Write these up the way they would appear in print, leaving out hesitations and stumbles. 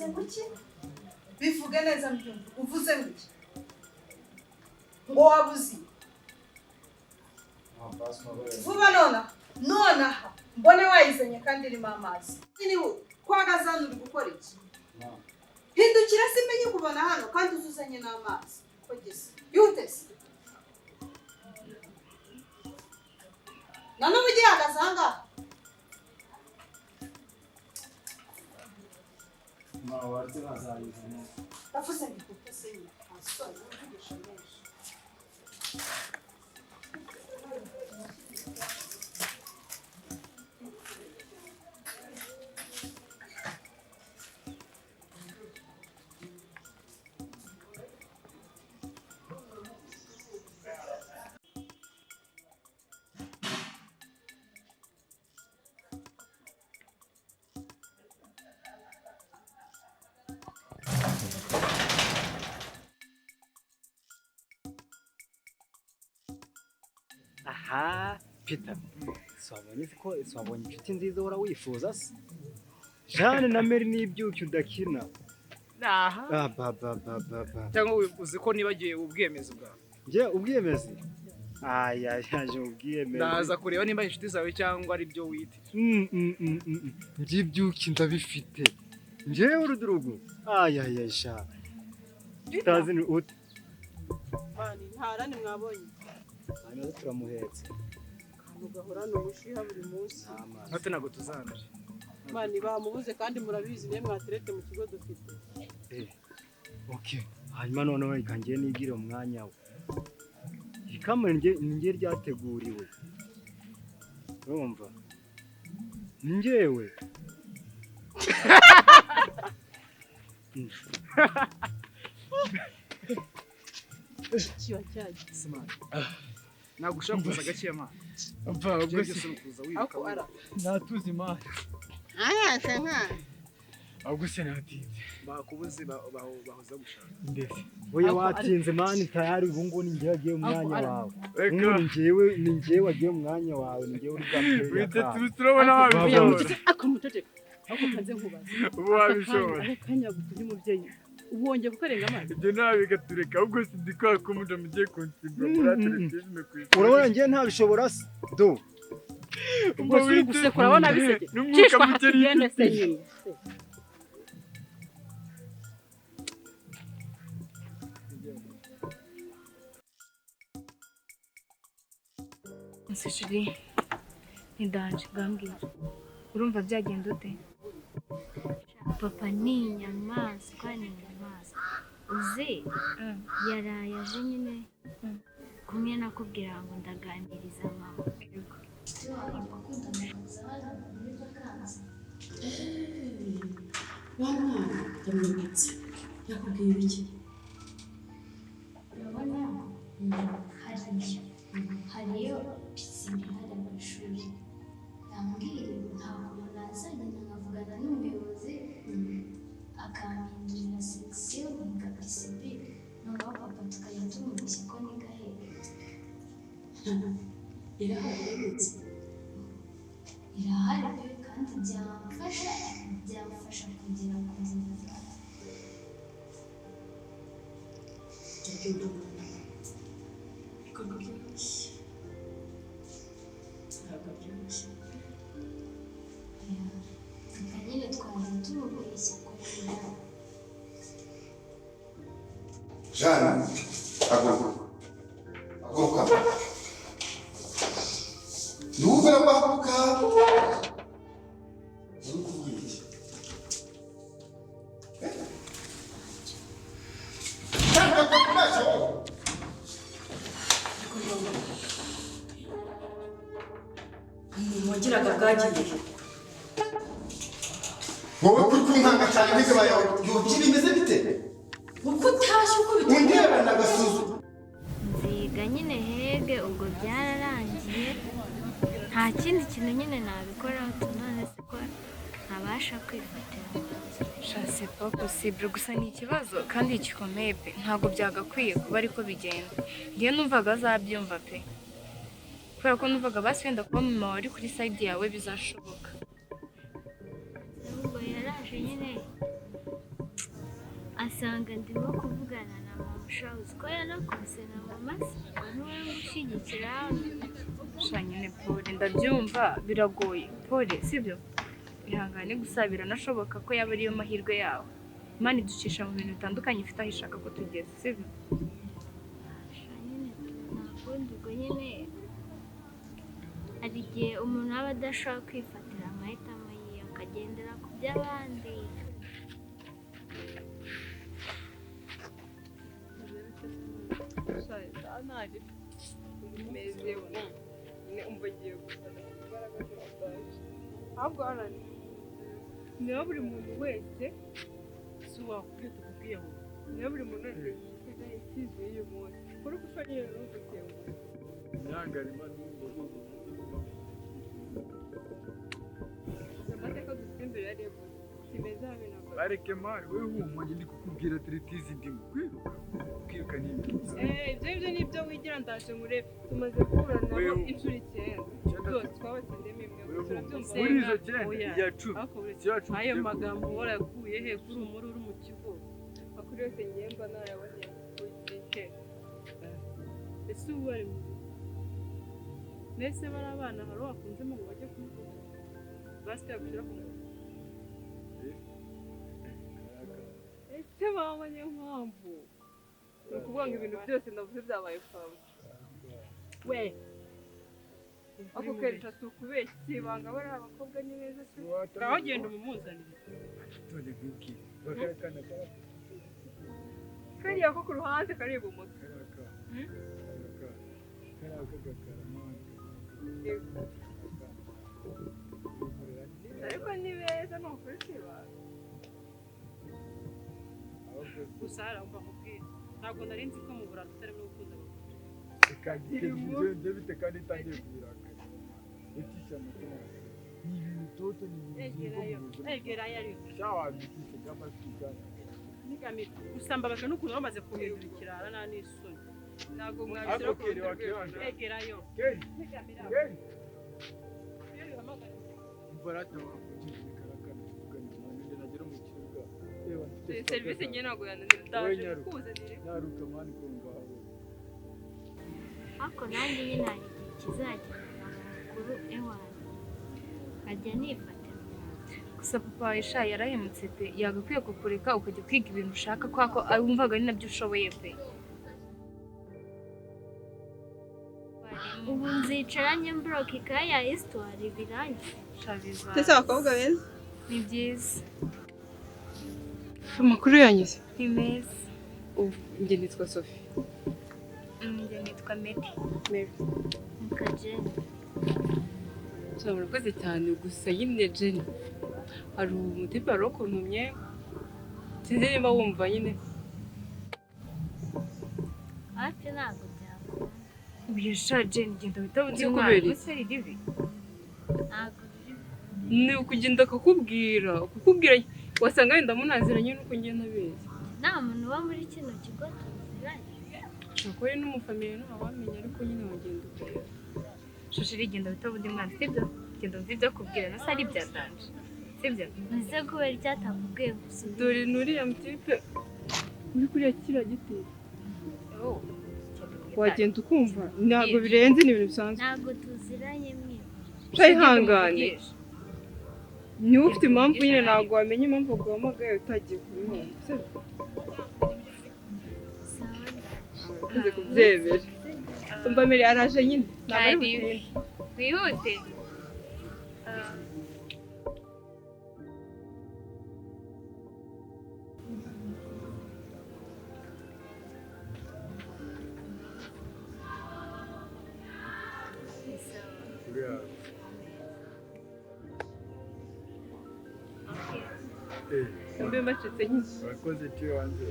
uvuze nguki bivuge neza mbyumva uvuze nguki ngo wabuzi vuba nona mbone wayizanye kandi irimo amazi niwe kwagazana uri gukora iki hindukira simenye kubona hano kandi uzuzanye n'amazi kogese yutese none mugiye agazanga warze bazayizana bafuze ndikupese asone uvugisha menshi aha Peter swabonye inshuti nziza uhora wifuza se Jeanne na Mary n'ibyuki udakina aha ba cyangwa uzi ko nibagiye ubwemezi bwawe nje ubwiyemezi yaje ubwiyemezi ndaza kureba nimba inshuti zawe cyangwa ari byo wite nje ibyuki ndabifite nje urudurugu sha tazi ni ut mani ntarane mwabonye hanyuma turamuhetse mugahorana ubushiha buri munsi hate nago tuzanje mani bamubuze kandi murabizi ne mwaterete mu kigo dufite okay hanyuma noneho ikangiye nigire umwanya we ikamwe nge ryateguriwe urumva ngewe kiba cyaje smart nagushaka kuza gake ma mva ubwo kuza wiruka ara natuzi ma senka ahubwo se natinze bakubuze bahoza gushaka mbese oya watinze mani tayari ubu ngo ninjye wagiye umwanya wawe ni njyewe wagiye umwanya wawe ni njyewe uri bwambere turabona wabishobora akomutete ako kaze nkubaza ubu wabishobora kanya gutumye umubyeyi ubonye gukorenga amazi ibyo nabigatureka ahubwo sindikwa ko muda mugiye kunsimbura muri atletisme kwishura urabona njye ntabishobora do ubwo uri gusekura abona biseke n'umwuka mugeri yende senyine Nsishuri ni danje gambwira urumva byagenda ute papa ni inyamaswa uzi yaraye aje nyine kumwe nakubwira ngo ndaganiriza mama mwana yamwibutse yakubwiye iki urabona hariyo pisine hariya mu ishuri yambwiye ntabwo nazagenda nkavugana n'umuyobozi akampindurira sekisiyo nkiga pisibi noneho papa tukajya tumubeshya ko niga hehe irahari yabitse irahari pe kandi byamfasha kugera ku nzira zawe ibikorwa byoroshye ntabwo byoroshye reka nyine twaza tumubeshya kugira Jeanne, haguruka. Ntuve ngo haguruka. Ntukubwire iki? Cyangwa ko ntacyo. wagiraga bwagiye Wowe kuri kunkanga cyane nk'izaba yawe yogira bimeze bite? uko utashye uko biteye Undeba nagasuzuma. nziga nyine hege ubwo byararangiye nta kindi kintu nyine nabikoraho none se ko ntabasha kwifatira shase pas possible gusa ni ikibazo kandi gikomeye pe ntabwo byagakwiye kuba ariko bigenda ngiye numvaga azabyumva pe kubera ko numvaga basi wenda kuba mama wari kuri side yawe bizashoboka ubwo yaraje nyine asanga ndimo kuvugana na mama uzi ko yanakubise na mama se niwe gushyigikira sha nyine Pole ndabyumva biragoye Pole sibyo ihangane gusa biranashoboka ko yaba ariyo mahirwe yawe Imana iducisha mu bintu bitandukanye ifite aho ishaka ko tugeze sibyo nyine nakundi ubwo nyine hari igihe umuntu aba adashobora kwifatira amahitamo ye akagendera ku by'abandi ahubwo niba buri muntu wese si uwakubwiye tukubwiye ngo niba buri muntu wese yitega icyizere y'uyu munsi kuri ko ushobora no gutenguha Nyangarima amateka dufite imbere ya rebu kimeze habe na bose bareke mari wewe humanye ndi kukubwira atletizi ndimo kwiruka ni ibyo nibyo wigira ndaje murebe tumaze guhura nabo inshuro 9 byose twabatsindemo imwe turabyumva muri izo 9 ya 10 ayo magambo warayakuye he kuri umuri uri mu kigo akuri yose ngemba narabonye kuyike ese ubu bari mu mbese bari abana hari wakunzemo ngo bajye kumuvuga basitira gushyira ku muntu ese babonye impamvu ni ukuvuga ngo ibintu byose navuze byabaye fawe we ako kerisha si ukubeshya si ibanga bari abakobwa ni beza se ngaho genda umumuzanire kariya ko ku ruhande kari ibumoso ariko ni beza ni ukuri kwibana gusa haramba mubwira ntabwo nari nzi ko mu burara utarimo gukunda ibyo bite kandi itangiye kubirakara utisha umutima ni ibintu toto ni ibintu egerayo ariko shawa bitisha by'amasugana nigamije gusa mbabajwe n'ukuntu bamaze kuhindura ikirara nta n'isoni ntabwo mwabishyira ku rundi rwego egerayo keri barata wakugira ikarakara tuvugana nanjye nagera mu kibuga serivisi njye ntabwo yananira ndaje kuzanire naruka mani ko ngaho ariko nanjye nyine hari igihe kizagera mukuru ewana nkajya nifatira gusa papa wawe sha yarahemutse pe yagakwiye kukureka ukajya kwiga ibintu ushaka kubera ko wumvaga ari nabyo ushoboye pe ubu nzicara njye mboroka ikaye ya histoire birangiye ndetse abakobwa beza ni byiza amakuru yanyuze ni meza njye nitwa Sophie njye nitwa Mary nka Jenny murakoze cyane gusa nyine Jenny hari umutipe wari ukuntumye sinzi niba wumva nyine hafi ntabwo byakora uyu sha Jenny genda witaba undi mwana kubera iki? gusa ari ribi ntabwo biri ni ukugenda akakubwira wasanga wenda munaziranye nuko njye nabizi nta muntu uba muri kino kigo tuziranye ushobora kuba n'umufamiliya ntawamenya ariko nyine wagenda ukareba shoshiri genda witaba undi mwana sibyo genda wumva ibyo akubwira nasa ari ibyatanje sibyo ese kubera icyo atakubwiye gusa dore n'uriya mutipe uri kuriya kiriya giti wagenda ukumva ntabwo birenze ni ibintu bisanzwe ntabwo tuziranye twihangane niba ufite impamvu nyine ntabwo wamenya impamvu guhamagaye utagiye kubimwumva ukunze kubyemera umva mbere araje nyine ntabwo ari butinde wihute mbe mbacitse nyine urakoze tiyo wanze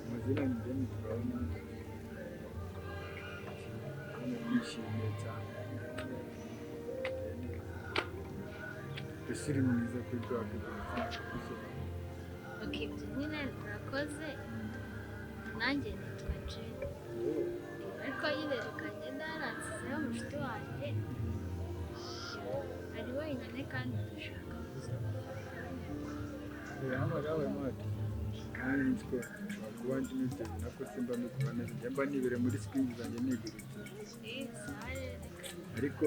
amazina ni Jenny turabona nishimiye cyane ese uri mwiza kuri twakugira ibyo nyine urakoze nanjye nitwa Jenny ariko nyine reka ngenda haransizeho umushuti wanjye ari wenyine kandi dushaka Hamara we mati. Kandi nitwe kuba ndi nzi nako simba mbikora neza. Mba nibere muri screen zanjye nigurutse. Ariko